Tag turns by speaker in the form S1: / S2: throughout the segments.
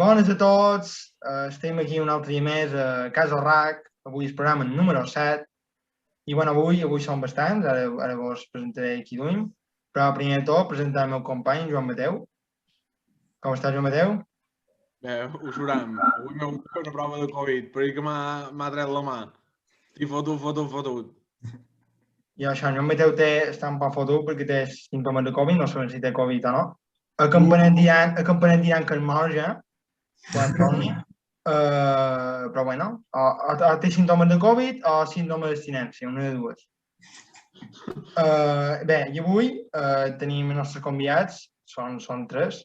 S1: Bones a tots, estem aquí un altre dia més a Casa RAC, avui és programa número 7, i bueno, avui som bastants, ara vos presentaré qui duim, però primer de tot presentar el meu company, Joan Mateu. Com estàs, Joan Mateu?
S2: Bé, ho suram. Avui m'he hagut de fer una prova de Covid, per que m'ha tret la mà. Estic fotut.
S1: I això, Joan Mateu està un poc fotut perquè té símptomes de Covid, no sabem si té Covid o no. A campanet diran que es mor ja, quan torni, però bueno, o té símptomes de Covid o símptomes d'abstinència, una de dues. Bé, i avui tenim els nostres convidats, són tres,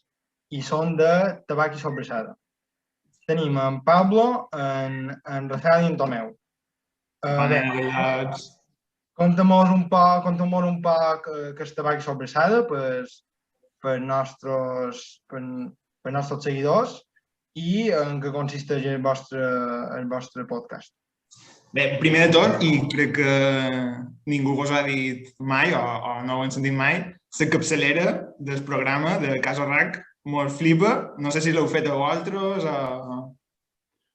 S1: i són de Tabac i Sobrassada. Tenim en Pablo, en Rafael i en Tomeu. Bé, conta'm un poc què és Tabac i Sobrassada per nostres seguidors i en què consisteix el vostre podcast.
S3: Bé, primer de tot, i crec que ningú vos ha dit mai o no ho hem sentit mai, la capçalera del programa de Casa RAC mos flipa. No sé si l'heu fet a vosaltres o...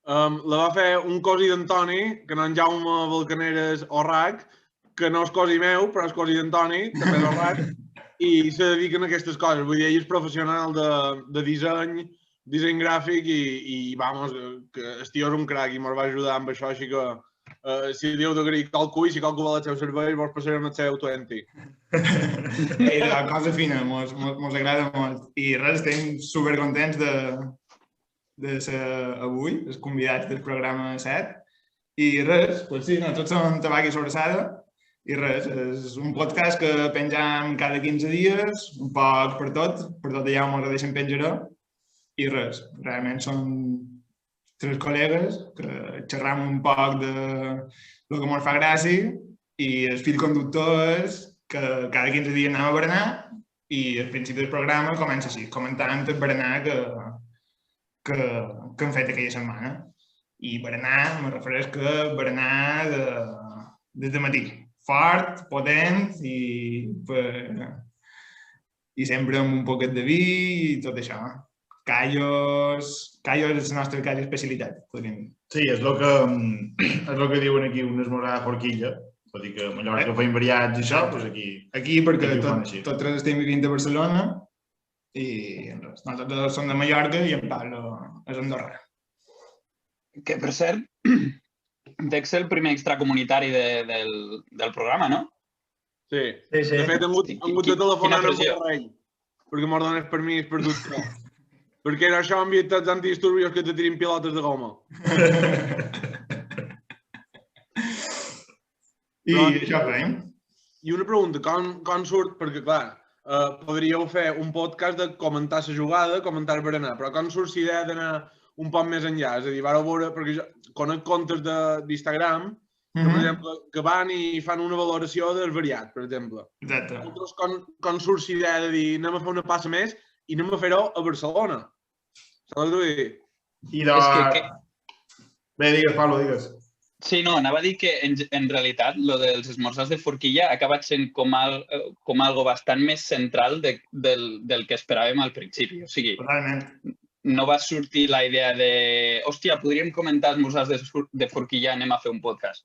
S2: La va fer un cosi d'Antoni, que no en Jaume Balcaneres o RAC, que no és cosi meu, però és cosi d'Antoni, també és RAC, i se dediquen a aquestes coses. Vull dir, ell és professional de disseny gràfic i vamos, que el tio és un crac i mos va ajudar amb això, així que si diu d'agrair qualcú i si qualcú vol el seu servei, vos passarem el seu 20.
S3: La cosa fina, mos agrada molt. I res, estem supercontents de ser avui, els convidats del programa 7. I res, doncs sí, nosaltres som Tabac i Sobrassada. I res, és un podcast que pengem cada 15 dies, un poc per tot allà on ens deixen penjar. I res, realment són tres col·legues que xerram un poc de el que ens fa gràcia i el fil conductor és que cada 15 dies anem a berenar i al principi del programa comença així, comentant el berenar que hem fet aquella setmana. I berenar, me refereix que berenar des de matí. Fort, potent i sempre amb un poquet de vi i tot això. Callos és la nostra quasi especialitat, podríem dir.
S4: Sí, és el que diuen aquí una esmorada forquilla. Vol dir que a Mallorca feien variats i això, doncs aquí...
S3: Aquí perquè tots tres estem vivint a Barcelona i nosaltres som de Mallorca i en Pablo és andorrà.
S5: Que, per cert, dec ser el primer extracomunitari del programa, no?
S2: Sí. De fet, hem hagut de telefonar amb el rei, perquè m'ho dones permís per dubtar. Perquè era això ambientats antidisturbios que te tirin pilotes de goma.
S3: I això fem.
S2: I una pregunta, com surt? Perquè, clar, podríeu fer un podcast de comentar la jugada, comentar el berenar, però com surt la idea d'anar un poc més enllà? És a dir, vareu veure, perquè jo conec comptes d'Instagram, per exemple, que van i fan una valoració del variat, per exemple.
S3: Exacte.
S2: Com surt la idea de dir anem a fer una passa més i anem a fer-ho a Barcelona? Saps què vull dir?
S4: Bé, digues, Pablo, digues.
S5: Sí, no, anava a dir que en realitat lo dels esmorzars de forquilla ha acabat sent com algo bastant més central del que esperàvem al principi. O sigui, no va sortir la idea de hòstia, podríem comentar esmorzars de forquilla, anem a fer un podcast.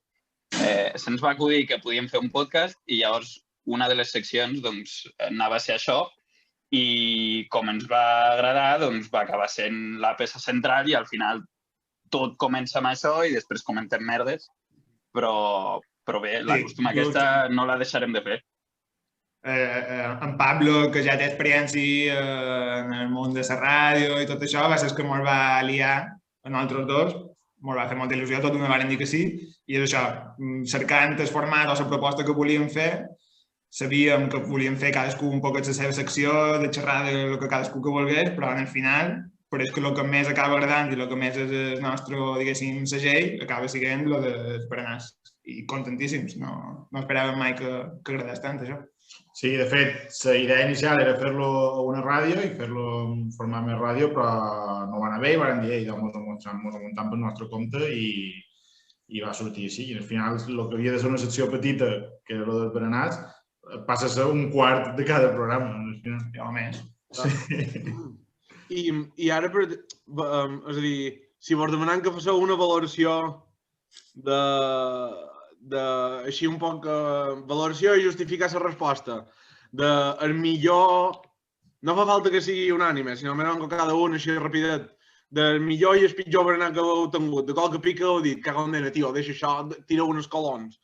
S5: Se'ns va acudir que podíem fer un podcast i llavors una de les seccions doncs, anava a ser això i com ens va agradar doncs, va acabar sent la peça central i al final tot comença amb això i després comentem merdes, però bé, la costuma aquesta no la deixarem de fer.
S3: En Pablo, que ja té experiència en el món de la ràdio i tot això, va ser el que ens va liar a nosaltres dos, ens va fer molta il·lusió, tot una varen dir que sí, i és això, cercant el format o la proposta que volíem fer, sabíem que volíem fer cadascú un poc la seva secció, de xerrar del que cadascú que volgués, però en el final, però és que el que més acaba agradant i el que més és el nostre, diguéssim, segell, acaba sent el dels berenars. I contentíssims, no esperàvem mai que agradés tant, això.
S4: Sí, de fet, la idea inicial era fer-lo a una ràdio i fer-lo en format més ràdio, però no va anar bé i vam dir, doncs ens amuntam pel nostre compte i va sortir així. I al final, el que havia de ser una secció petita, que era el dels berenars, passa a ser un quart de cada programa.
S3: Ja, o més.
S2: I ara, és a dir, si vos demanem que fasseu una valoració així un poc valoració i justificar la resposta el millor, no fa falta que sigui unànime, sinó almenys que cada un així rapidet, del millor i el pitjor berenar que heu tingut, de qual que pica heu dit, cago en nena, tio, deixa això, tireu uns colons.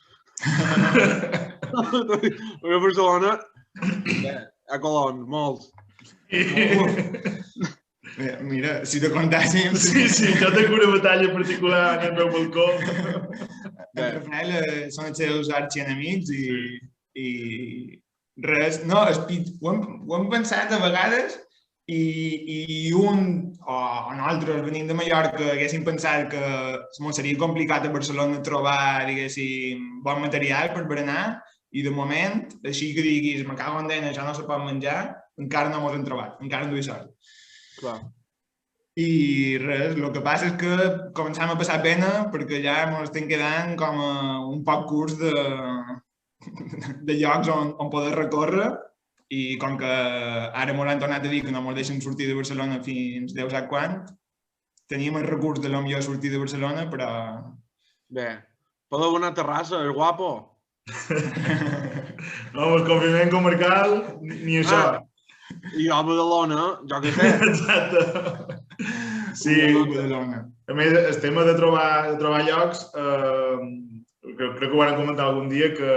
S2: A Barcelona hi ha colons, molts.
S3: Mira, si te contàssim...
S4: Sí, jo tinc una batalla particular en el meu balcó.
S3: En Rafael són els seus arxienemics i res... No, ho hem pensat a vegades i nosaltres, venint de Mallorca, haguéssim pensat que seria complicat a Barcelona trobar, diguéssim, bon material per berenar i de moment, així que diguis, me cago en dena, això no se pot menjar, encara no mos hem trobat, encara en duia sort.
S2: Clar.
S3: I res, el que passa és que començam a passar pena perquè ja ens estem quedant com un poc curs de llocs on poder recórrer i com que ara ens han tornat a dir que no ens deixen sortir de Barcelona fins Déu sap quan, teníem el recurs de millor sortir de Barcelona, però...
S2: Bé, podeu anar a Terrassa, és guapo.
S4: No, el confinament comarcal, ni això.
S2: I a Badalona, jo què sé.
S4: Exacte. Sí, a més, el tema de trobar llocs, crec que ho van comentar algun dia, que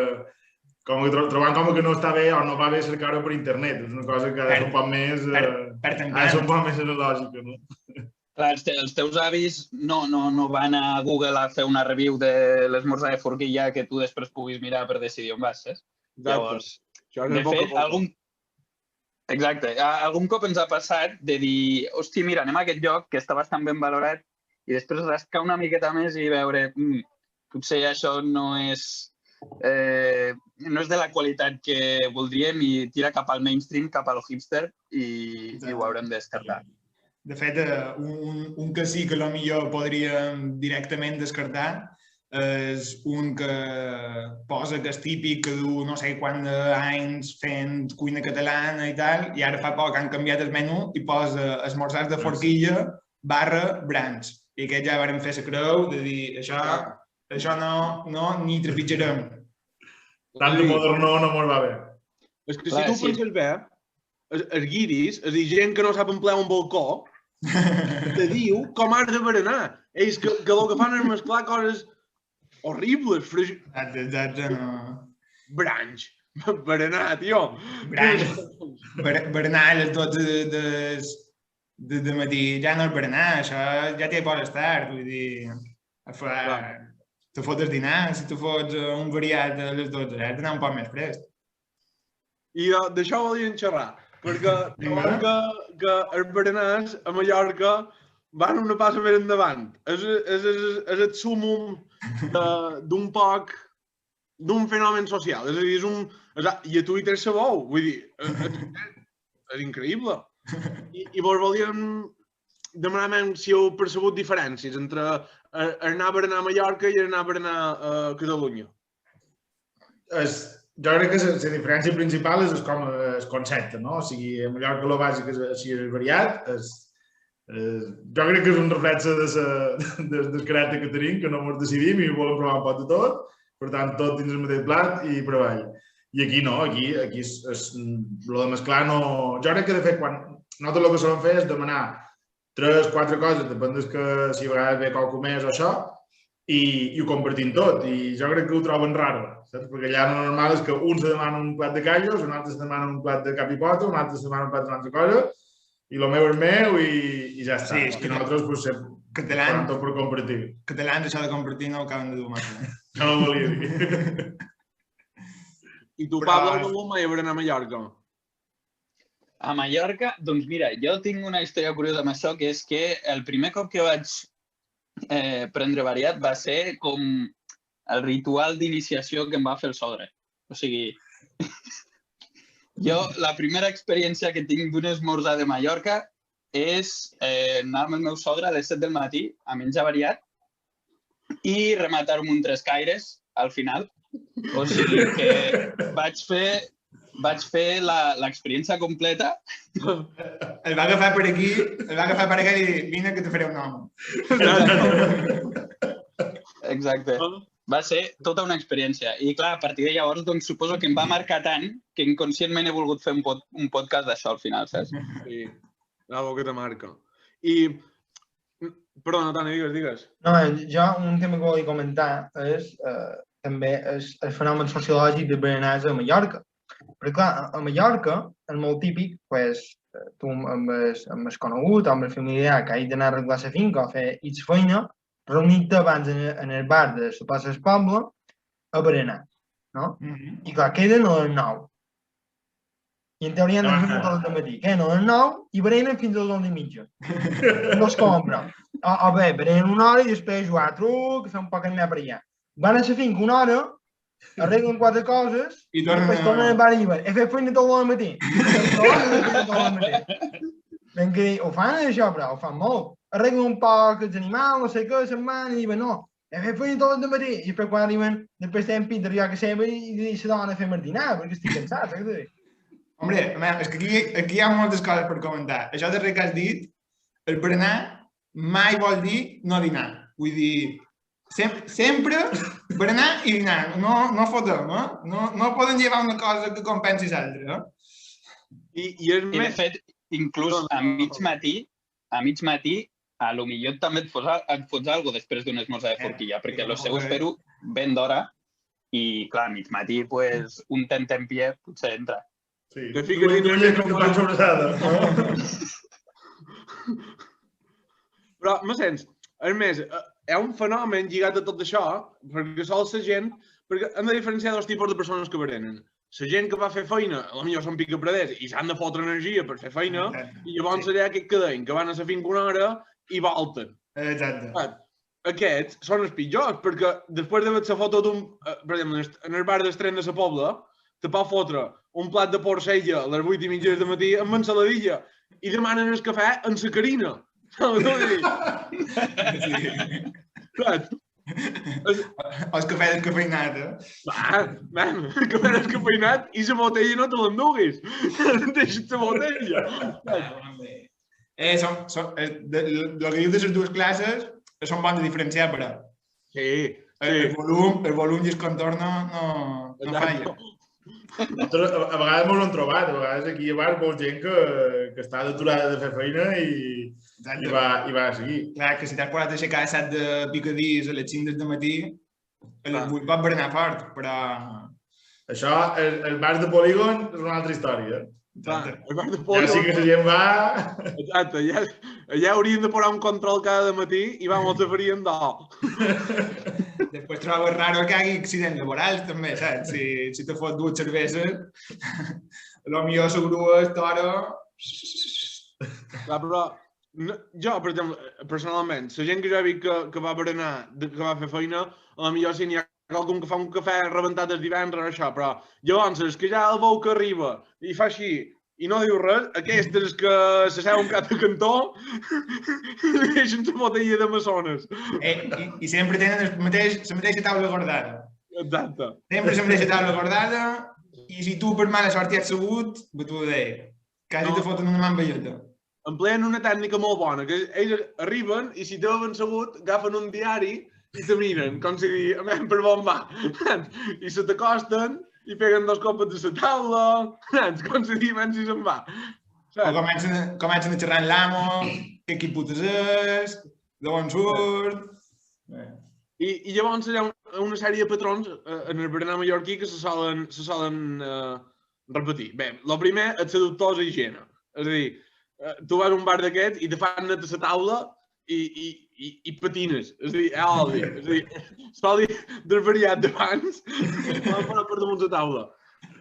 S4: trobant com que no està bé o no va bé cercar-ho per internet. És una cosa que ha de ser un poc més... analògica, no?
S5: Clar, els teus avis no van a Google a fer una review de l'esmorzar de forquilla que tu després puguis mirar per decidir on vas, saps? Llavors, de fet, algun cop ens ha passat de dir, hòstia, mira, anem a aquest lloc que està bastant ben valorat i després rascar una miqueta més i veure, potser això no és de la qualitat que voldríem i tira cap al mainstream, cap al hipster i ho haurem de descartar.
S3: De fet, un que sí que potser podríem directament descartar és un que posa que és típic, que du no sé quant d'anys fent cuina catalana i tal, i ara fa poc han canviat el menú i posa esmorzars de forquilla / brans. I aquest ja vàrem fer la creu de dir això no ni trepitjarem.
S4: Tant de moderno no mos va bé.
S2: És que si tu penses bé, els guiris, és a dir, gent que no sap emplear un balcó, te diu com has de berenar. Ells que el que fan és mesclar coses horribles.
S3: Exacte, no.
S2: Branys. Berenar, tio.
S3: Berenar a les 12 de matí ja no és berenar, això ja t'hi pots estar. Vull dir, te fotes dinar, si te fots un variat a les 12, has d'anar un poc més fresc.
S2: I d'això volien xerrar, perquè trobem que els berenars a Mallorca van una passa més endavant. És el súmum d'un fenomen social. És a dir, i a Twitter sabeu, vull dir, és increïble. I vos volíem demanar si heu percebut diferències entre anar a berenar a Mallorca i anar a berenar a Catalunya.
S4: Jo crec que la diferència principal és com el concepte, no? O sigui, a Mallorca el bàsic és variat, jo crec que és un reflex del caràcter que tenim, que no ens decidim i volem provar un poc de tot, per tant, tot dins el mateix plat i per avall. I aquí no, aquí el de mesclar no... Jo crec que, de fet, quan nosaltres el que solem fer és demanar 3 o 4 coses, depèn que si a vegades ve qualcú més o això, i ho compartim tot. I jo crec que ho troben raro, saps? Perquè allà el normal és que un se demana un plat de callos, un altre se demana un plat de cap i pota, un altre se demana un plat d'una altra cosa, i el meu és meu i ja està. Sí, és que nosaltres parlem tot per compartir.
S3: Catalans, això de compartir no ho acaben de dur massa.
S4: No ho volia dir.
S2: I tu, Pablo, no mai haurà anar a Mallorca?
S5: A Mallorca, doncs mira, jo tinc una història curiosa amb això, que és que el primer cop que vaig prendre variat va ser com el ritual d'iniciació que em va fer el sogre. O sigui, jo la primera experiència que tinc d'un esmorzar de Mallorca és anar amb el meu sogre a les 7 del matí a menjar variat i rematar-ho amb un trescaires al final. O sigui que vaig fer l'experiència completa.
S3: El va agafar per aquí, i dir, vine que te faré un nom.
S5: Exacte. Va ser tota una experiència. I clar, a partir de llavors, doncs, suposo que em va marcar tant que inconscientment he volgut fer un podcast d'això al final, saps?
S2: Sí, algo que te marca. I, perdona, Toni, digues.
S1: No, jo un tema que volia comentar és també el fenomen sociològic de berenars a Mallorca. Perquè clar, a Mallorca és molt típic, tu amb el conegut, amb el familiar que hagi d'anar a arreglar la finca o fer X feina, reunir-te abans en el bar de la plaça del poble a berenar, no? I clar, queden a les 9. I en teoria han de fer tot el matí. Queden a les 9 i berenen fins a les 11:30. No es compra. O bé, berenen una hora i després jugar a truc, fer un poc anar per allà. Van a la finca una hora, arreglen 4 coses i després tornen al bar i diuen he fet feina tot el matí. Ben que ho fan això, però ho fan molt. Arreglen un poc els animals, no sé què, se'n van i diuen no, he fet feina tot el matí. I després quan arriben, després tenen pinta d'arribar a casa seva i deixen la dona a fer martinar, perquè estic cansat, saps què t'ho dic?
S3: Hombre, és que aquí hi ha moltes coses per comentar. Això darrer que has dit, el berenar mai vol dir no dinar. Vull dir, sempre berenar i dinar. No fotem, eh? No poden llevar una cosa que compensi l'altra, eh?
S5: I de fet, inclús a mig matí, a lo millor també et fots alguna cosa després d'un esmorzar de forquilla, perquè el seu espero ben d'hora i, clar, a mig matí, un tentempié potser entra.
S4: Sí, tu lleves com pan sobrassada, no?
S2: Però, me sents, a més, hi ha un fenomen lligat a tot això, perquè sol la gent, perquè hem de diferenciar dos tipus de persones que berenen. La gent que va fer feina, potser són picapreders i s'han de fotre energia per fer feina, i llavors hi ha aquest cadeny que van a la finca una hora i volten.
S3: Exacte.
S2: Aquests són els pitjors, perquè després d'haver-se fotut per exemple, en el bar d'estrena de la Pobla, te pot fotre un plat de porcella a les 8:30 del matí amb ensaladilla i demanen el cafè amb sacarina.
S3: El cafè descafeinat,
S2: El cafè descafeinat i la botella no te l'enduguis. Deixa't la botella.
S3: El que dius de les dues classes són bons de diferenciar, però.
S2: Sí.
S3: El volum i el contorn no falla.
S4: A vegades ens ho hem trobat, a vegades aquí a bar molta gent que està aturada de fer feina i va a seguir.
S3: Clar, que si t'has posat a aixecar a 7 de picadís a les 5 del matí, a les 8 pot berenar fort, però...
S4: Això, el bar de polígon és una altra història.
S2: El bar de polígon...
S4: Ja sí que la gent va...
S2: Exacte, allà hauríem de posar un control cada matí i vamos a faríem d'or.
S3: Després trobes raro que hi hagi accidents laborals, també, saps? Si te fot 2 cerveses, potser la grua és toro...
S2: Clar, però jo, per exemple, personalment, la gent que jo he vist que va berenar, que va fer feina, potser si n'hi ha algun que fa un cafè rebentat el divendres, això, però llavors, és que ja el veu que arriba i fa així i no diu res, aquestes que s'asseuen cada cantó i deixen la botella d'amazones.
S3: I sempre tenen la mateixa taula guardada.
S2: Exacte.
S3: Sempre la mateixa taula guardada i si tu per mala sort hi has sabut, t'ho deia, quasi te foten una mà en velleta.
S2: Empleen una tècnica molt bona, que ells arriben i si t'ho ben sabut, agafen un diari i te miren, com si diguin, per on va. I se t'acosten i peguen 2 copes de la taula, com si diguin, si se'n va.
S3: O comencen a xerrar amb l'amo, que qui putes és, d'on surt...
S2: I llavors hi ha una sèrie de patrons en el berenar mallorquí que se solen repetir. Bé, el primer és la dubtosa higiene. És a dir, tu vas a un bar d'aquests i te fan net a la taula i patines. És a dir, l'oli. És a dir, l'oli del variat d'abans i el poden per damunt la taula.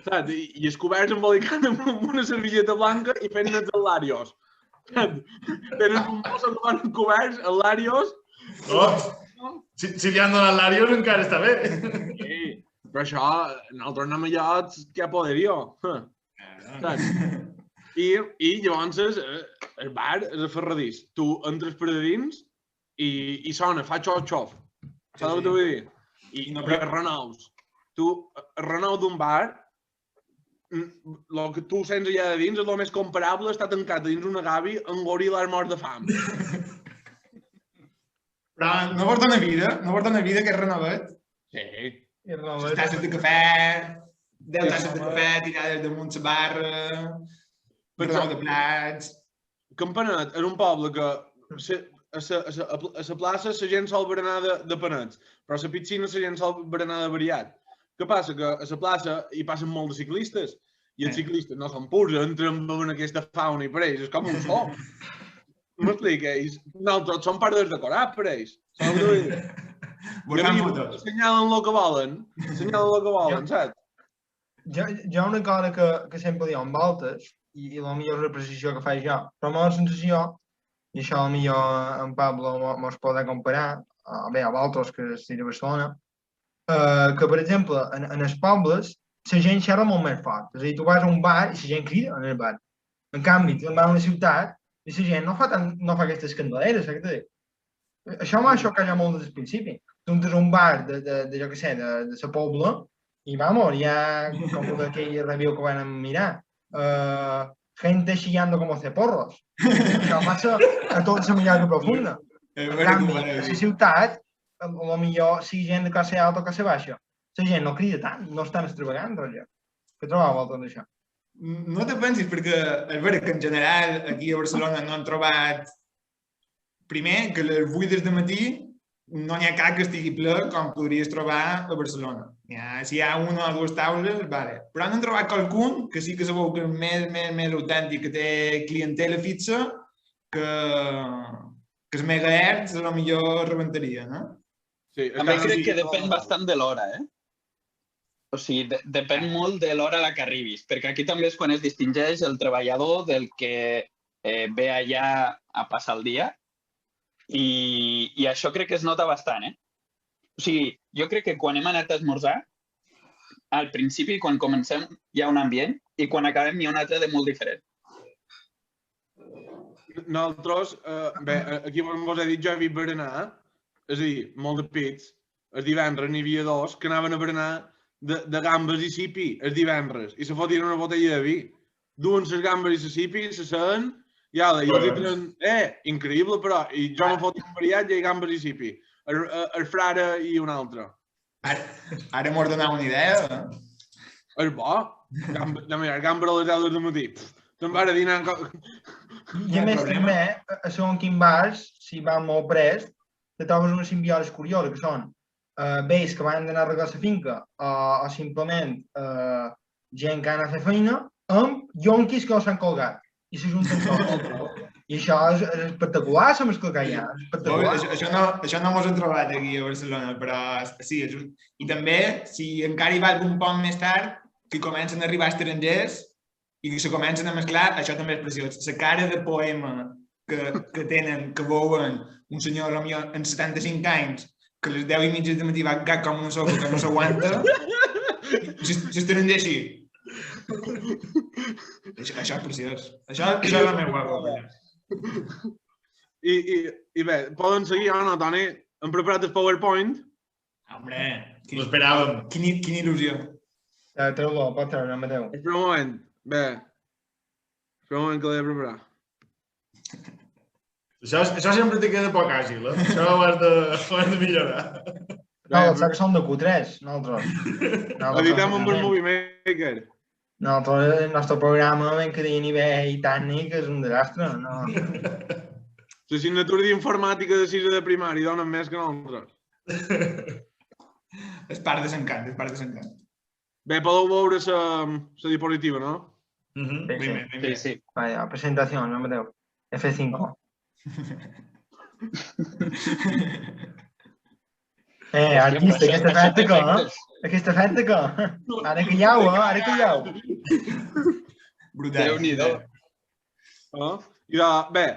S2: saps? I els coberts embolicant amb una servilleta blanca i fent-ne els larios. Tenen un mos amb coberts, els larios...
S4: Si li han donat l'Arios encara està bé.
S2: Sí, però això, nosaltres anem allà, què poderia? Saps? I llavors el bar és a Ferradís. Tu entres per a dins i sona, fa xof-xof. Saps el que t'ho vull dir? I els renous. Tu, el renou d'un bar, el que tu sents allà de dins és el més comparable a estar tancat dins una gavi amb goril·la mort de fam.
S3: Però no vos dona vida aquest renovet?
S2: Sí.
S3: Les tasses de cafè, 10 tasses de cafè tirades damunt la barra, renou de plats...
S2: Campanet era un poble que a la plaça la gent sol berenar de panets, però a la piscina la gent sol berenar de variat. Què passa? Que a la plaça hi passen molt de ciclistes i els ciclistes no són purs, entren en aquesta fauna i per ells és com un so. M'expliqueix? Nosaltres som part decorat per ells. Saps què vull dir? Assenyalen el que volen. Saps?
S1: Hi ha una cosa que sempre diu amb altres, i la millor repreciació que faig jo, però amb la sensació, i això potser en Pablo mos podrà comparar, a altres que estic a Barcelona, que, per exemple, en els pobles la gent xerra molt més fort. És a dir, tu vas a un bar i la gent crida en el bar. En canvi, tu vas a una ciutat i la gent no fa aquestes candeleres, saps què t'ho dic? Això m'ha xocat ja molt des del principi. Tu entres a un bar de jo què sé, de la Pobla, i vamos, hi ha com aquell review que van mirar. Gente chillando como ceporros. Això passa a tota la mirada profunda. En canvi, a la ciutat, potser sigui gent de classe alta o classe baixa. La gent no crida tant, no estan extravagant, rotllo. Què trobava voltant d'això?
S3: No te pensis, perquè és veritat que en general aquí a Barcelona no han trobat... Primer, que a les 8 del matí no n'hi ha cap que estigui ple com podries trobar a Barcelona. Si hi ha una o dues taules, vale. Però han trobat qualcun que sí que segur que és més autèntic, que té clientela fixa, que els megahertz a lo millor rebentaria, no?
S5: Sí, a mi crec que depèn bastant de l'hora, eh? O sigui, depèn molt de l'hora a la que arribis, perquè aquí també és quan es distingeix el treballador del que ve allà a passar el dia, i això crec que es nota bastant, eh? O sigui, jo crec que quan hem anat a esmorzar, al principi, quan comencem, hi ha un ambient, i quan acabem hi ha un altre de molt diferent.
S2: Nosaltres, bé, aquí vos he dit, jo he vist berenar, és a dir, molt de pits. El divendres n'hi havia dos que anaven a berenar de gambes i sipi, el divendres, i se fotien una botella de vi. Duen les gambes i les sipi, se seuen, i els diuen, increïble, però, i jo me fotia un mariatge i gambes i sipi. El frare i un altre.
S3: Ara m'ho has donat una idea,
S2: És bo. Gambes a les 10 del matí. Te'n vas a dinar...
S1: I a més també, a segons quin bars, si van molt prest, te trobes unes simbioles curioses, que són vells que van anar a arreglar la finca o simplement gent que han a fer feina amb yonquis que s'han colgat i s'ajunten tots. I això és espectacular, la mescla que hi ha.
S3: Això no m'ho he trobat aquí a Barcelona, però sí. I també, si encara hi va algun poc més tard, que comencen a arribar estrangers i que se comencen a mesclar, això també és preciós. La cara de poema que tenen, que veuen un senyor Romeo en 75 anys, que a les 10 i mitja de matí va gat com una soca que no s'aguanta, s'estranger així. Això és preciós. Això és la meva guapa.
S2: I bé, poden seguir o no, Toni? Hem preparat el PowerPoint?
S3: Hombre,
S4: l'esperàvem.
S3: Quina il·lusió.
S1: Treu-lo, pot treure, Mateu.
S2: Espera un moment. Bé. Espera un moment que l'he de preparar.
S4: Això sempre te queda poc àgil, eh? Això ho has de millorar.
S1: No, els sacs són de Q3, nosaltres.
S2: Editem amb el Movie Maker.
S1: Nosaltres, el nostre programa, ben que digui nivell tècnic, és un desastre, no?
S2: L'assignatura d'informàtica de 6 de primari donen més que nosaltres.
S3: És part de l'encant, és part de l'encant.
S2: Bé, podeu veure la diapositiva, no?
S1: Sí. Vaya, presentació, no Mateu. F5. Artista, aquesta festa que? Ara calleu, ara calleu.
S3: Brutal.
S5: Déu-n'hi-do.
S2: Bé,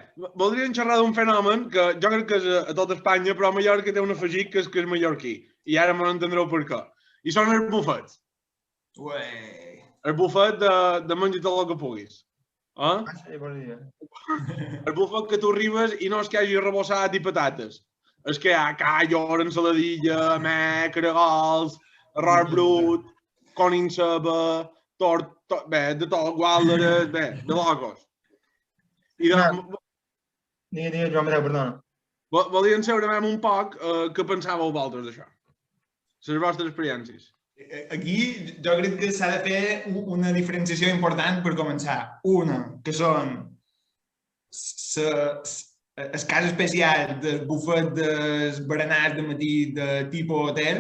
S2: voldríem xerrar d'un fenomen que jo crec que és a tot Espanya, però a Mallorca té un afegit que és mallorquí. I ara m'ho entendreu per què. I són els bufets. El bufet de menja tot el que puguis. El bufet que tu arribes i no és que hagi rebossat i patates. És que hi ha callo, ensaladilla, mec, caragols, arròs brut, conill ceba, tort, bé, de tot, guàlderes, bé, de locos. I
S1: Digue, Joan Mateu, perdona.
S2: Volíem saber un poc què pensàveu vosaltres d'això. Les vostres experiències.
S3: Aquí jo crec que s'ha de fer una diferenciació important per començar. Una, que són el cas especial del bufet dels berenars de matí de tipus hotel,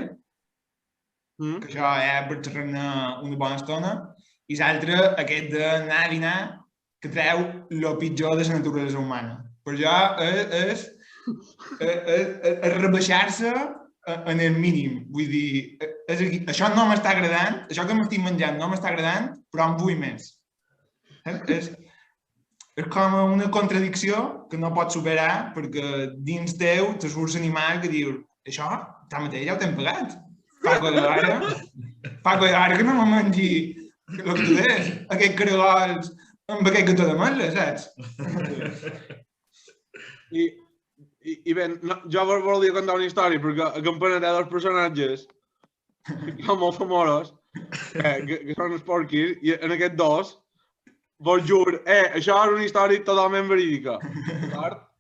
S3: que això per xerrar-ne una bona estona, i l'altre, aquest d'anar a dinar, que treu el pitjor de la naturalesa humana. Per jo és rebaixar-se en el mínim. Vull dir, això no m'està agradant, això que m'estic menjant no m'està agradant, però en vull més. És com una contradicció que no pots superar perquè dins teu te surt l'animal que diu això, tanmateix, ja ho t'hem pagat. Paco d'ara que no me mengi el que tu deies, aquests caragols amb aquest gató de merla, saps?
S2: I bé, jo volia contar una història perquè a Campanet hi ha dos personatges que són molt famosos, que són els porquis, i en aquests dos vos juro, això és una història totalment verídica.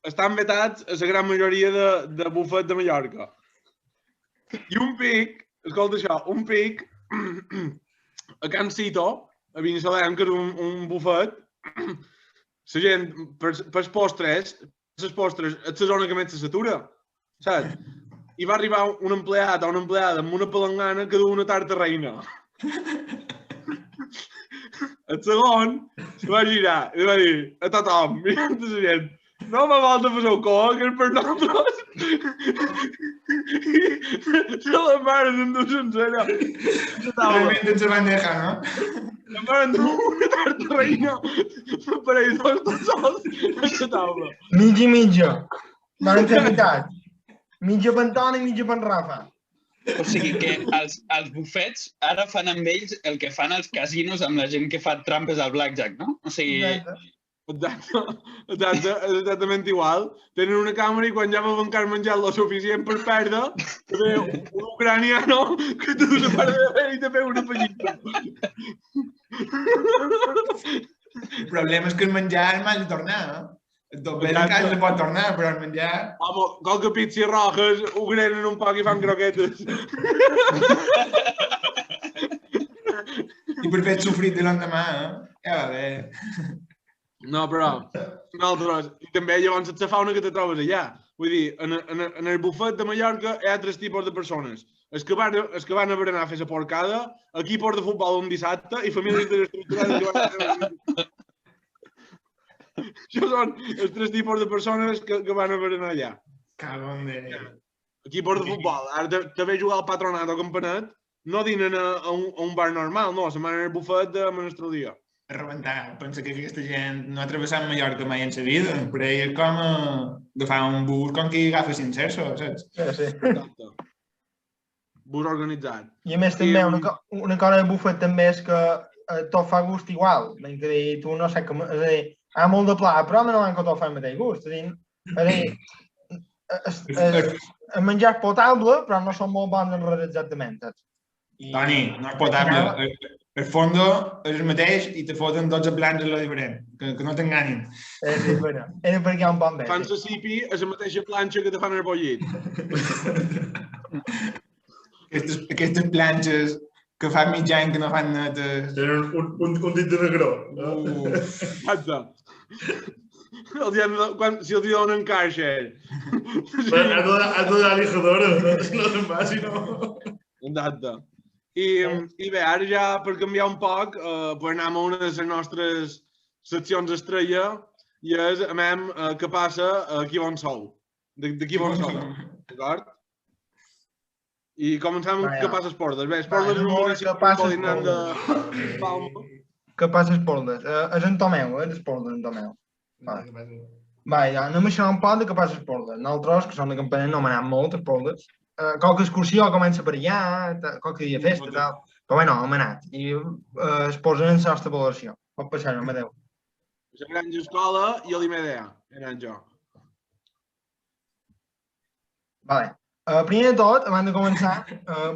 S2: Estan vetats a la gran majoria de bufet de Mallorca. I un pic, escolta això, un pic a Can Cito, a Binissalem, que és un bufet, la gent, pels postres, les postres, és la zona que més s'atura, saps? I va arribar un empleat o una empleada amb una palangana que du una tarta reina. El segon se va girar i va dir a tothom, mirant a la gent, no me vol de passar cor, que és per nosaltres. I se la mare s'endú sencera.
S3: Realment se van deixar, no?
S2: La mare endú una tarta reina per ells dos sols a la taula.
S1: Mitja i mitja. Van ser veritat. Mitja per Antoni i mitja per Rafa.
S5: O sigui que els bufets ara fan amb ells el que fan els casinos amb la gent que fa trampes al blackjack, no? O sigui...
S2: Exactament igual. Tenen una càmera i quan ja m'han encara menjat lo suficient per perdre, te ve un ucraniano que te du la part de la i te ve una pallita.
S3: El problema és que el menjar el m'has de tornar, eh? El dobler encara se pot tornar, però el menjar...
S2: Home, qualque pizza rojas ho grenen un poc i fan croquetes.
S3: I per fer sofrit de l'endemà, ja va bé.
S2: No, però nosaltres, i també llavors et fa una que te trobes allà. Vull dir, en el bufet de Mallorca hi ha tres tipus de persones. Els que van a berenar a fer la porcada, equipos de futbol un dissabte i famílies desestructurades que van a fer... Això són els tres tipus de persones que van a berenar allà.
S3: Cabron de...
S2: Equipos de futbol. Ara també jugar al Patronat o Campanet, no dinen a un bar normal, no, se'n van al bufet de Menestraldia.
S3: A rebentar. Pensa que aquesta gent no ha travessat Mallorca mai en sa vida. Per ell és com agafar un bus com qui agafa Cincerso, saps?
S1: Sí.
S2: Exacte. Bus organitzat.
S1: I a més també una cosa de bufet també és que tot fa gust igual. És a dir, tu no saps com... És a dir, hi ha molt de pla, però no van que tot fa el mateix gust. És a dir, el menjar és potable, però no són molt bons en res exactament, saps?
S3: Toni, no és potable. El fondo és el mateix i te foten 12 plans en lo diferent. Que no t'enganin.
S1: Sí, bueno. Era perquè hi ha un bon bé.
S2: Fan la sipi a la mateixa planxa que te fan el bollit.
S3: Aquestes planxes que fa mig any que no fan netes...
S4: Tenen un dit de negró.
S2: Exacte. Si els donen caixa.
S4: Has de donar lijadora, no se'n va, si no...
S2: Exacte. I bé, ara ja per canviar un poc, per anar a una de les nostres seccions estrella, i és, què passa aquí on sou. D'aquí on sou, d'acord? I comencem amb què passa Esporles. Bé,
S1: Esporles
S2: és un municipi coordinant de Palma.
S1: Què passa Esporles? És en Tomeu, Esporles en Tomeu. Va, ja, anem a xerrar un poc de què passa Esporles. Nosaltres, que som de Campanet, no hem anat molt a Esporles. Qualque excursió comença per allà, qualque dia festa, tal. Però bé, no, hem anat. I es posen en la nostra valoració. Pot passar, no, Amadeu.
S2: La granja escola i l'Imedea, eren jo.
S1: Vale. Primer de tot, abans de començar,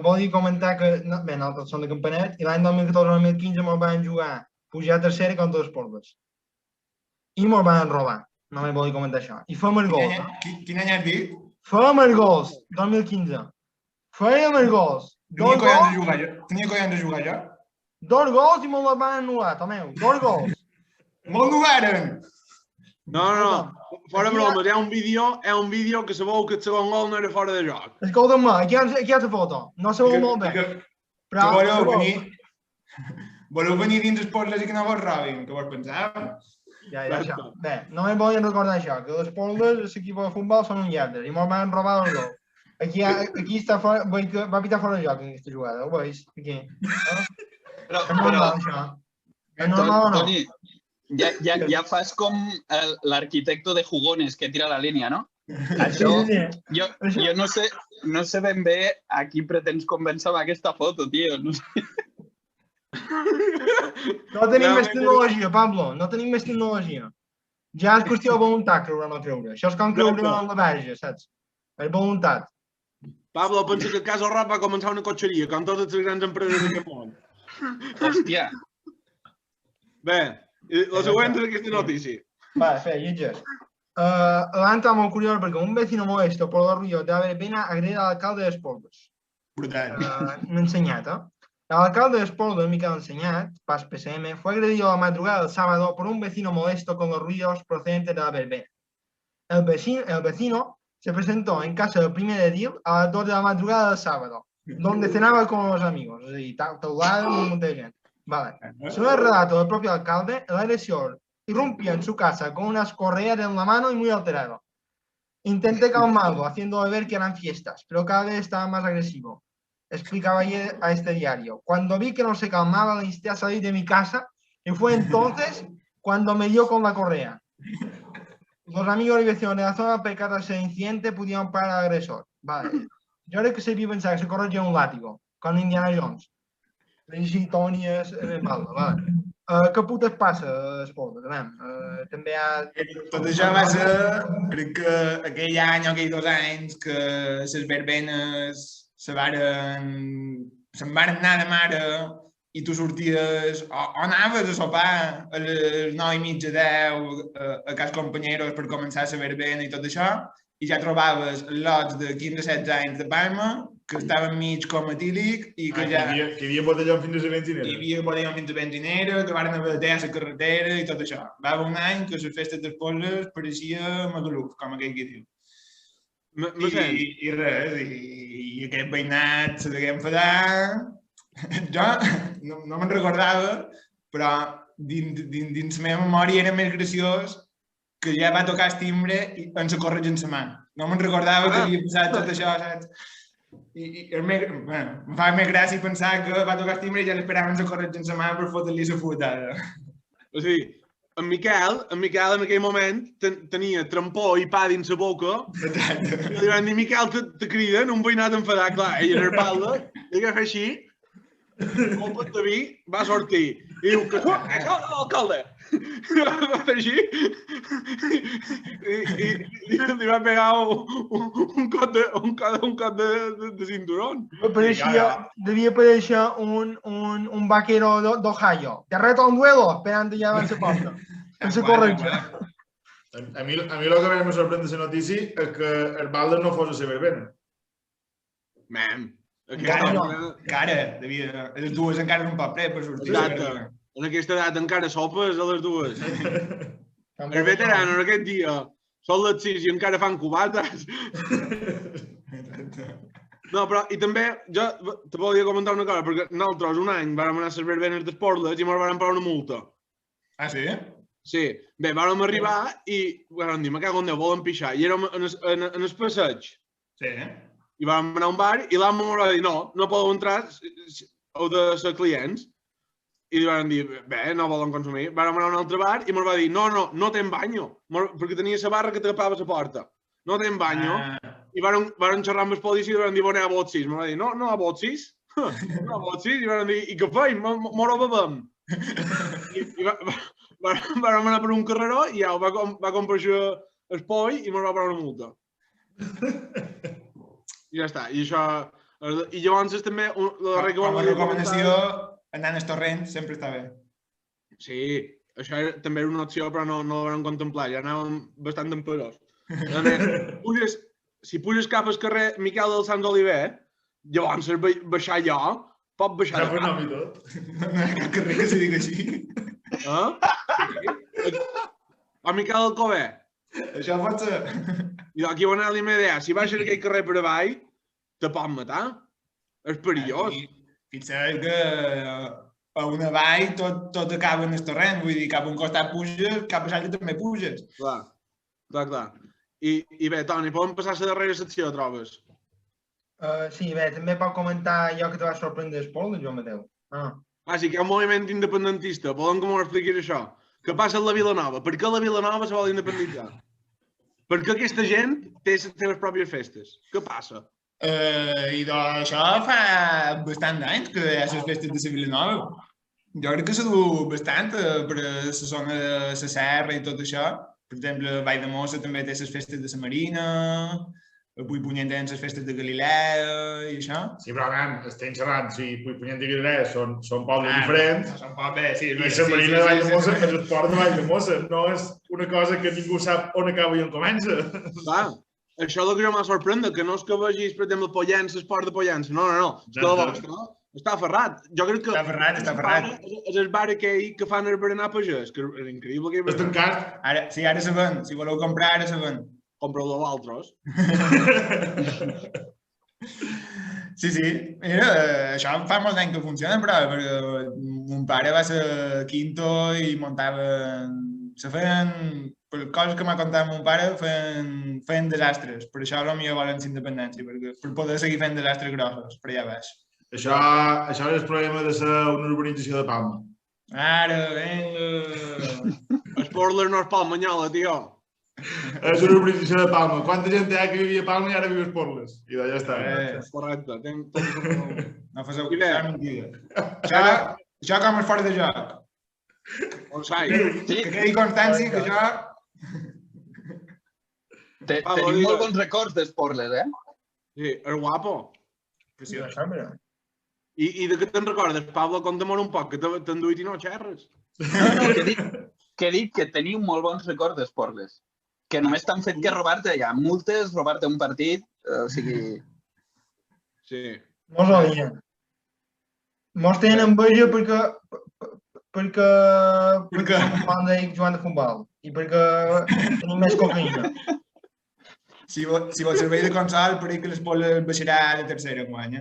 S1: volia comentar que, bé, nosaltres som de Campanet i l'any 2014-2015 ens van jugar pujar a tercera contra els Esporles. I ens van robar. Només volia comentar això. I fem els gols.
S3: Quin any has dit?
S1: Fem els gols, 2015. Fèiem els gols.
S3: Tenia collons de jugar jo?
S1: 2 gols i me'ls van anul·lar, Tomeu. 2 gols.
S3: Me'l anul·laren!
S2: No, fora bromes, hi ha un vídeo que sabeu que el segon gol no era fora de joc.
S1: Escolta'm, aquí hi ha la foto. No sabeu molt bé.
S3: Però voleu venir dins Esporles i que no vos robin, què vos penseu?
S1: Ja, això. Bé, només volien recordar això, que les Esporles, l'equip de futbol, són un lladre i ens van robar el gol. Aquí està fora, va pitar fora de joc en aquesta jugada, ho veus? Aquí.
S5: Però,
S1: és normal, això. És normal o no?
S5: Toni, ja fas com l'arquitecto de jugones que tira la línia, no? Això, jo no sé ben bé a qui pretens convèncer amb aquesta foto, tio. No sé.
S1: No tenim més tecnologia, Pablo, no tenim més tecnologia. Ja és qüestió de voluntat creure o no creure. Això és com creure en la verge, saps? És voluntat.
S2: Pablo, pensa que Casa Rap va començar una cotxeria, com totes les grans empreses d'aquest món.
S5: Hòstia.
S2: Bé, la següent és aquesta notícia.
S1: Vale, espera, lletges. L'any està molt curiós perquè un vecino molesto por los ríos de Averbena agrede al alcalde de Esporles.
S3: Brutal.
S1: Enseñat, El alcalde de Esporles, Miquel Enseñat, PAS PSM, fue agredido a la madrugada del sábado por un vecino molesto con los ruidos procedentes de la verbena. El vecino se presentó en casa del primer edil a las 2 de la madrugada del sábado, donde cenaba con los amigos. Es decir, taulado un montón de gente. Vale. Según el relato del propio alcalde, el agresor irrumpió en su casa con unas correas en la mano y muy alterado. Intenté calmarlo, haciéndole ver que eran fiestas, pero cada vez estaba más agresivo. Explicaba ayer a este diario. Cuando vi que no se calmaba, le insté a salir de mi casa y fue entonces cuando me dio con la correa. Los amigos y vecinos de la zona, al percatarse del incidente, pudieron parar al agresor. Vale. Yo creo que se vio pensar que se corregía un látigo, con Indiana Jones. I Toni és Pablo, vale. Què putes passa a Esport? També hi ha...
S3: Tot això va ser, crec que aquell any o aquells 2 anys que les verbenes se'n varen anar de mare i tu sorties o anaves a sopar a les 9:30, 10 a casa companyeros per començar la verbena i tot això i ja trobaves lots de 15-16 anys de Palma que estaven mig com etílic i que ja...
S4: Que hi havia botellón fins a la benzinera.
S3: Hi havia botellón fins a la benzinera, que van haver de a la carretera i tot això. Va haver un any que les festes d'Esporles pareixia Magaluf, com aquell que diu. I res, i aquest veïnat se degué enfadar. Jo no me'n recordava, però dins la meva memòria era més graciós que ja va tocar el timbre i ens correig en la mà. No me'n recordava que havia passat tot això, saps? I em fa més gràcia pensar que va tocar el timbre i ja l'esperaven a correig en la mà per fotre-li la fuetada.
S2: O sigui, en Miquel en aquell moment tenia trampó i pa dins la boca i li van dir, Miquel, te criden, un veïnat enfadat, clar, ell era Arpalda, i que fa així, colpa de vi, va sortir. I diu, que és l'alcalde! Va fer així i li va pegar un cop de cinturón.
S1: Devia aparèixer un vaquero d'Ohio. Te reto un duelo, esperant ja abans la porta. Se corretja.
S4: A mi el que més me sorprèn de la notícia és que el Baldes no fos a la verbena.
S3: Encara, les dues encara un paper per sortir.
S2: Exacte. En aquesta edat encara sopes a les dues. Els veteranos aquest dia són les 6 i encara fan cubates. No, però, i també, jo te volia comentar una cosa, perquè nosaltres un any vam anar a les verbenes d'Esporles i ens vam pagar una multa.
S3: Ah, sí?
S2: Sí. Bé, vam arribar i vam dir, me cago en Déu, volen pixar. I érem en el passeig.
S3: Sí.
S2: I vam anar a un bar i l'amo m'ho va dir, no podeu entrar, heu de ser clients. I van dir, bé, no volen consumir. Vam anar a un altre bar i m'ho va dir, no ten banyo, perquè tenia la barra que tapava la porta. No ten banyo. I van xerrar amb el policia i van dir, a botsis. M'ho va dir, no a botsis. No a botsis. I van dir, i què feim? M'ho bebem. I vam anar per un carreró i ja va comprar el poll i m'ho va pagar una multa. I ja està. I això... I llavors també...
S3: Com a recomanació, anar al torrent sempre està bé.
S2: Sí, això també era una opció, però no la vam contemplar. Ja anàvem bastant emperós. Si puges cap al carrer Miquel dels Sants Oliver, llavors baixar allò, pot baixar de cap.
S3: No hi ha cap carrer que se digui així.
S2: O Miquel del Cover.
S3: Això pot ser.
S2: I aquí va anar l'IMDA. Si baixes aquell carrer per avall, te pot matar. És perillós.
S3: Fixa't que a una vall tot acaba en el torrent. Vull dir, cap a un costat puges, cap a l'altre també puges.
S2: Clar. I bé, Toni, podem passar a la darrera secció, trobes?
S1: Sí, bé, també pot comentar allò que te va sorprendre d'Espol, Joan Mateu.
S2: Sí, que hi ha un moviment independentista. Volem que m'ho expliquis això. Què passa a la Vilanova? Per què la Vilanova se vol independitzar? Per què aquesta gent té les seves pròpies festes? Què passa?
S3: I doncs això fa bastant d'anys que hi ha les festes de la Vilanova. Jo crec que s'ha dut bastant per la zona de la serra i tot això. Per exemple, Vall de Mossa també té les festes de la Marina, Puigpunyent tenen les festes de Galilea i això.
S4: Sí, però estem xerrant, si Puigpunyent i Galilea són pobles diferents.
S3: Són pobles, sí.
S4: I la Marina de Vall de Mossa és el port de Vall de Mossa. No és una cosa que ningú sap on acaba i on comença.
S2: Clar. Això és el que jo m'ha sorprès, que no és que vegis, per exemple, Pollença, esport de Pollença. No. És que la vostra està aferrat. Jo crec que...
S3: Està ferrat.
S2: És el bar aquell que fan el berenar pagès, que és increïble.
S4: És tancat.
S3: Ara se ven. Si voleu comprar, ara se ven.
S2: Compreu-lo d'altres.
S3: Sí. Mira, això fa molt d'any que funciona, però perquè mon pare va ser quinto i muntaven... Se feien... Per coses que m'ha contat mon pare, feien desastres. Per això potser volen la independència, per poder seguir fent desastres grossos, per allà baix.
S4: Això és el problema de ser una urbanització de Palma.
S3: Ara, vinga!
S2: Esporles no és Palmanyola, tio.
S4: És una urbanització de Palma. Quanta gent hi ha que vivia a Palma i ara viu a Esporles? I ja està.
S2: Correcte.
S3: No faceu mentida. Això com és fora de joc. Que quedi constància que això...
S5: Tenim molt bons records d'Esporles,
S2: Sí, és guapo.
S1: Preciós.
S2: I de què te'n recordes, Pablo? Conta'm un poc, que t'han duit i no xerres.
S5: No, que dic que teniu molt bons records d'Esporles. Que només t'han fet que robar-te allà multes, robar-te un partit, o sigui...
S2: Sí.
S1: Mos odien. Mos tenen enveja perquè Joan de Futbol i perquè tenim més cocaïna.
S3: Si vols servei de consol, per que l'Espol baixarà a la tercera guanya.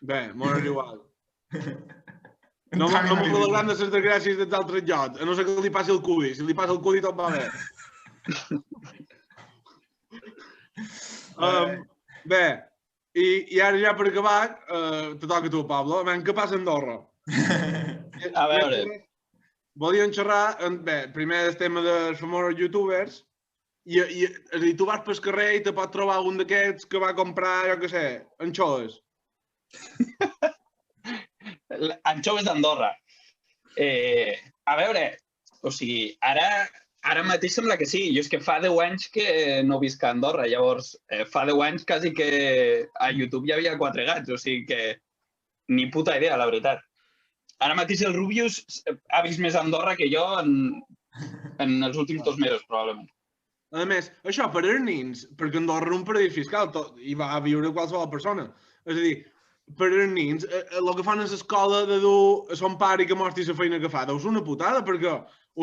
S2: Bé, m'ho és igual. No m'ho alegrant de les desgràcies dels altres llocs, a no ser que li passi el cudi. Si li passa el cudi tot va bé. Bé, i ara ja per acabar, te toca a tu, Pablo. Què passa a Andorra?
S5: A veure.
S2: Volíem xerrar, bé, primer del tema dels famosos youtubers, i tu vas pel carrer i te pots trobar un d'aquests que va comprar, jo què sé, anxoves.
S5: Anxoves d'Andorra. A veure, o sigui, ara mateix sembla que sí. Jo és que fa 10 anys que no visc a Andorra, llavors fa 10 anys quasi que a YouTube hi havia 4 gats, o sigui que ni puta idea, la veritat. Ara mateix el Rubius ha vist més a Andorra que jo en els últims 2 mesos, probablement.
S2: A més, això per als nins, perquè Andorra és un paradís fiscal i va viure qualsevol persona. És a dir, per als nins, el que fan a l'escola de dur a son pare i que mostri la feina que fa, deu ser una putada, perquè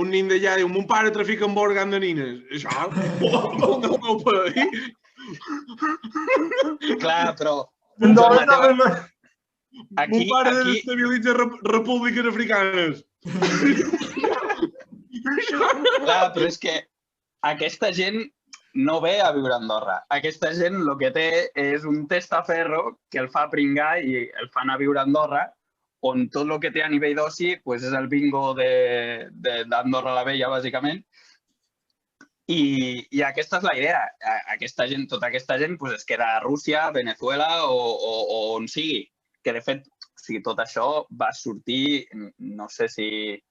S2: un nin d'allà diu, mon pare trafica amb organ de nines. Això, no ho veu per ahí.
S5: Clar, però...
S2: Mon pare desestabilitza repúbliques africanes.
S5: Clar, però és que aquesta gent no ve a viure a Andorra. Aquesta gent el que té és un testaferro que el fa pringar i el fa anar a viure a Andorra, on tot el que té a nivell d'oci és el bingo d'Andorra la Vella, bàsicament. I aquesta és la idea. Tota aquesta gent es queda a Rússia, Venezuela o on sigui. Que, de fet, tot això va sortir, no sé si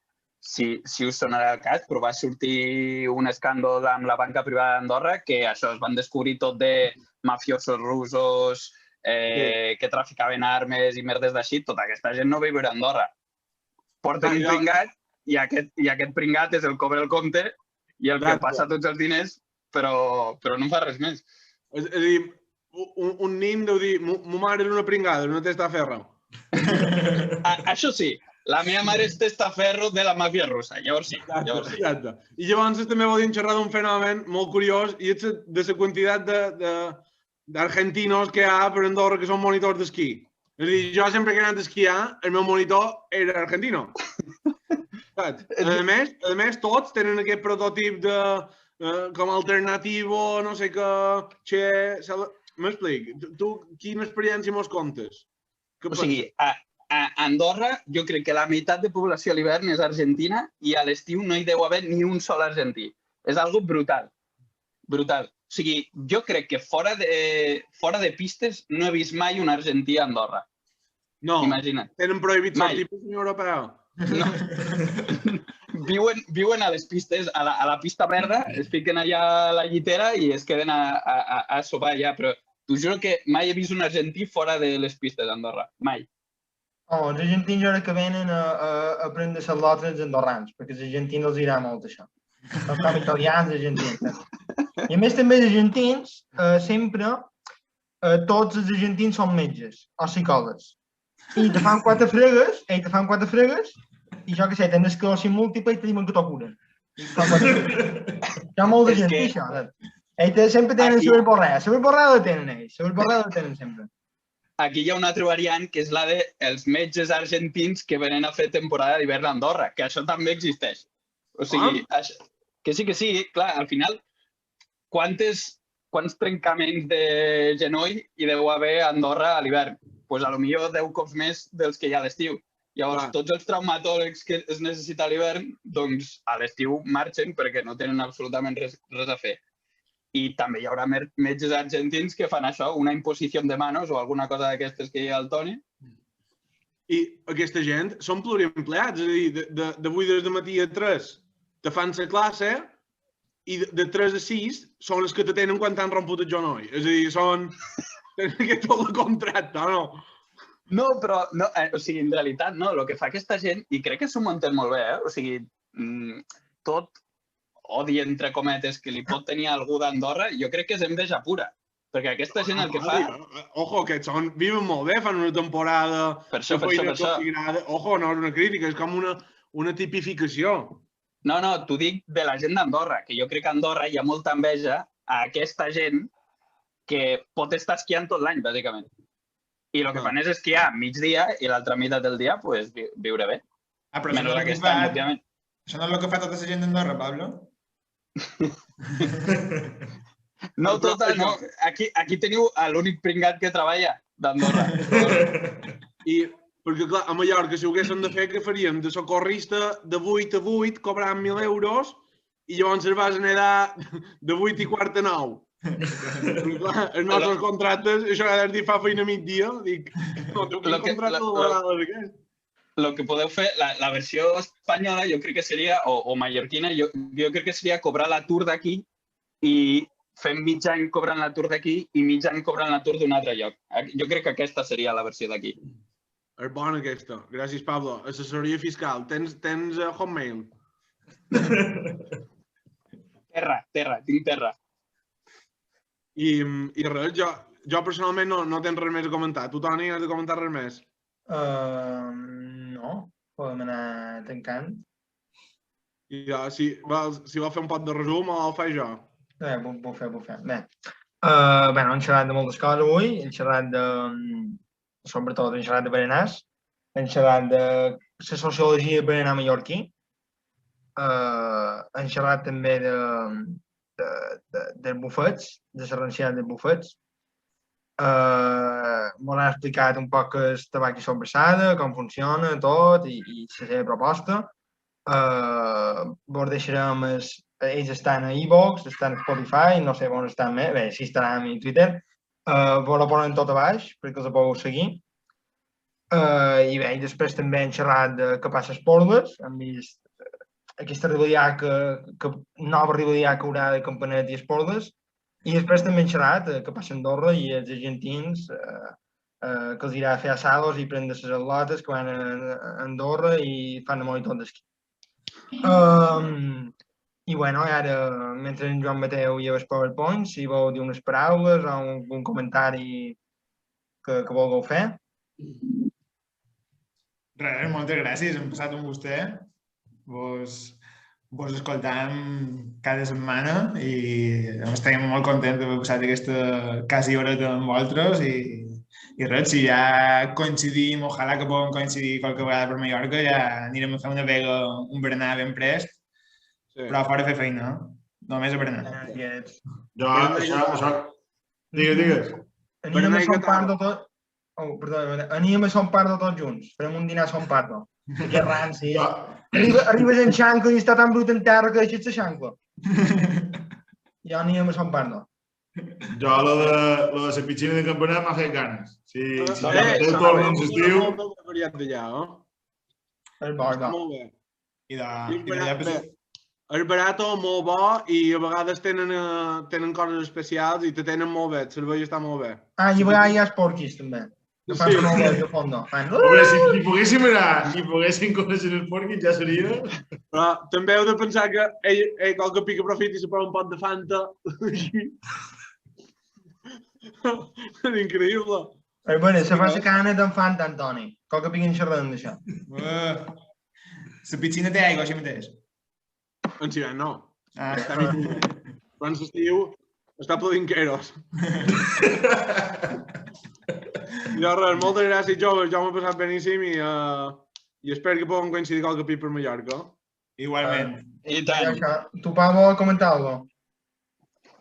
S5: us sonarà el cas, però va sortir un escàndol amb la banca privada d'Andorra que això es van descobrir tot de mafiosos russos que traficaven armes i merdes d'així. Tota aquesta gent no viure a Andorra. Porten un pringat i aquest pringat és el cobra el compte i el que passa tots els diners, però no fa res més.
S2: És a dir, un nin deu dir, ma mare era una pringada, una testaferro.
S5: Això sí, la meva mare és testaferro de la màfia russa, llavors sí.
S2: Exacte. I llavors també voldríem xerrar d'un fenomen molt curiós i és de la quantitat d'argentinos que hi ha per Andorra que són monitors d'esquí. És a dir, jo sempre que he anat a esquiar, el meu monitor era argentino. A més, tots tenen aquest prototip com alternativo, no sé què... M'explic, tu quina experiència mos contes?
S5: O sigui, a Andorra jo crec que la meitat de població a l'hivern és argentina i a l'estiu no hi deu haver ni un sol argentí. És algo brutal. Brutal. O sigui, jo crec que fora de pistes no he vist mai un argentí a Andorra.
S2: No,
S5: imagina't.
S2: Tenen prohibit sortir per l'Unió Europea.
S5: No. Viuen a les pistes, a la pista verda, es fiquen allà a la llitera i es queden a sopar allà, però t'ho juro que mai he vist un argentí fora de les pistes d'Andorra, mai.
S1: Oh, els argentins ara que venen a aprendre a ser l'altres andorrans, perquè als argentins els irà molt això. Són com italians, argentins. I a més també els argentins, sempre, tots els argentins són metges o psicòlegs. I te fan quatre fregues, i jo què sé, tens esclerosi múltiple i te diuen que t'ho curen. Hi ha molt de gent, això. Ells sempre tenen sobreporrada. Sobreporrada la tenen ells. Sobreporrada la tenen sempre.
S5: Aquí hi ha una altra variant, que és la dels metges argentins que venen a fer temporada d'hivern a Andorra, que això també existeix. O sigui, que sí, clar, al final, quants trencaments de genoll hi deu haver a Andorra a l'hivern? Doncs potser 10 cops més dels que hi ha a l'estiu. Llavors, tots els traumatòlegs que es necessita a l'hivern, doncs a l'estiu marxen perquè no tenen absolutament res a fer. I també hi haurà metges argentins que fan això, una imposició de manos o alguna cosa d'aquestes que hi ha al Toni.
S2: I aquesta gent són pluriempleats, és a dir, de 8 des de matí a 3 te fan la classe i de 3 a 6 són els que te tenen quan t'han romput el genoll. És a dir, tenen aquest tot el contracte, no?
S5: No, però, o sigui, en realitat, no, el que fa aquesta gent, i crec que s'ho munten molt bé, o sigui, tot odi, entre cometes, que li pot tenir algú d'Andorra, jo crec que és enveja pura. Perquè aquesta gent el que fa...
S2: Ojo, que viven molt bé, fan una temporada...
S5: Per això.
S2: Ojo, no és una crítica, és com una tipificació.
S5: No, t'ho dic de la gent d'Andorra, que jo crec que a Andorra hi ha molta enveja a aquesta gent que pot estar esquiant tot l'any, bàsicament. I el que fan és esquiar migdia i l'altra meitat del dia, doncs, viure bé.
S3: Però això no és el que fa tota la gent d'Andorra, Pablo?
S5: No, tota, no. Aquí teniu l'únic pringat que treballa d'Andorra.
S2: Perquè, clar, a Mallorca, si ho haguéssim de fer, què faríem? De socorrista de 8 a 8, cobrant 1.000 euros, i llavors es vas anar de 8 i quart a 9. Els nostres contractes, això ha de dir fa feina migdia, dic, no, tu quin contracte laboral és aquest?
S5: El que podeu fer, la versió espanyola jo crec que seria, o mallorquina, jo crec que seria cobrar l'atur d'aquí i fem mig any cobrant l'atur d'aquí i mig any cobrant l'atur d'un altre lloc. Jo crec que aquesta seria la versió d'aquí.
S2: És bona aquesta. Gràcies, Pablo. Assessoria fiscal. Tens Hotmail?
S5: Terra, tinc terra.
S2: I res, jo personalment no tens res més a comentar. Tu, Toni, has de comentar res més?
S1: No, podem anar tancant.
S2: Si vol fer un pot de resum o el faig jo?
S1: Puc fer. Bé, hem xerrat de moltes coses avui, hem xerrat sobretot hem xerrat de berenars, hem xerrat de la sociologia de berenar mallorquí, hem xerrat també dels bufets, de la renciada dels bufets. M'ho han explicat un poc què és tabac i sobrassada, com funciona tot i la seva proposta. Vos deixarem, ells estan a iVoox, estan a Spotify, no sé on estan més, bé, sí Instagram i Twitter. Vos la ponen tot a baix perquè els podeu seguir. I bé, i després també hem xerrat de què passa a Esporles, hem vist aquesta rivalitat, nova rivalitat que haurà de Campanet i Esporles. I després també hem xerrat què passa a Andorra i els argentins, que els irà a fer assados i prendre les atlotes que van a Andorra i fan molt i tot d'esquí. I bueno, ara, mentre en Joan Mateu lleva el PowerPoint, si vol dir unes paraules o un comentari que vulgueu fer.
S3: Res, moltes gràcies. Hem passat amb vostè. Vos escoltàvem cada setmana i estem molt contents d'haver passat aquesta quasi horeta amb vosaltres i res, si ja coincidim, ojalà que puguem coincidir qualque vegada per Mallorca, ja anirem a fer una vega, un berenar ben prest, però fora a fer feina, només a berenar.
S4: Jo, això... Digues.
S1: Anirem a Son Pardo tot... Oh, perdó, anirem a Son Pardo tots junts. Farem un dinar a Son Pardo. Que ranci. Arribes en xancla i està tan brut en terra que deixes la xancla. Ja anirem a Son Pardo.
S4: Jo, lo de la piscina de Campanet m'ha fet ganes. Si Déu torna en l'estiu...
S1: És bo, és bo.
S2: Molt bé.
S3: I
S2: És barat, molt bo i a vegades tenen coses especials i te tenen molt bé, el servei està molt bé.
S1: Ah, i a vegades hi ha esporquis també. Que fan una olla de fondo.
S4: Home, si poguéssim anar i poguéssim conèixer els porquis ja seria...
S2: Però també heu de pensar que ell qualque pica profit i se posa un pot de Fanta. És increïble.
S1: Bueno, se fa la cana d'en Fanta, Antoni. Qualque pica en xerrant d'això.
S3: La piscina té aigua, així mateix.
S2: En Siran no. Quan s'estiu està plodint queros. Jo res, moltes gràcies, joves. Jo m'he passat beníssim i espero que puguem coincidir qualque pit per Mallorca.
S3: Igualment.
S5: I tant.
S1: Tu, Pau, vol comentar alguna cosa?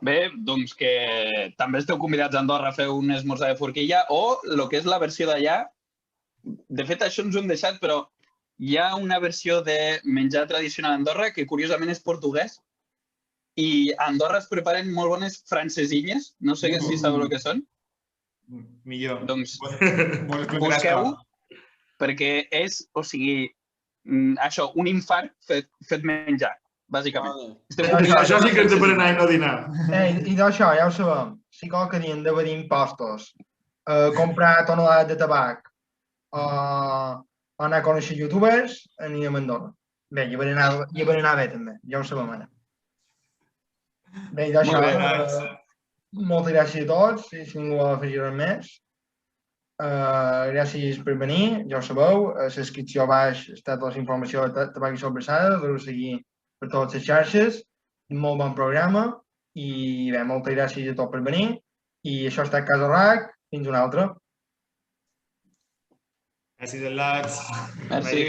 S5: Bé, doncs que també esteu convidats a Andorra a fer un esmorzar de forquilla o el que és la versió d'allà. De fet, això ens ho hem deixat, però hi ha una versió de menjar tradicional a Andorra que curiosament és portuguès i a Andorra es preparen molt bones francesilles, no sé si sabeu el que són.
S3: Millor.
S5: Doncs busqueu perquè és, o sigui, això, un infart fet menjar, bàsicament.
S4: Això sí que és de berenar i no dinar.
S1: I d'això, ja ho sabem, si qualque dia hem d'haver impostos, comprar tonelades de tabac o anar a conèixer youtubers, anirem a Andorra. Bé, i a berenar bé també, ja ho sabem ara. Bé, i d'això, moltes gràcies a tots, si ningú vol afegir res més. Gràcies per venir, ja ho sabeu, a la descripció baix està tota la informació de Tabac i Sobrassada, podeu seguir per totes les xarxes, molt bon programa i bé, moltes gràcies a tots per venir i això ha estat Casa RAC, fins una altra.
S3: Gràcies a tots.
S5: Merci.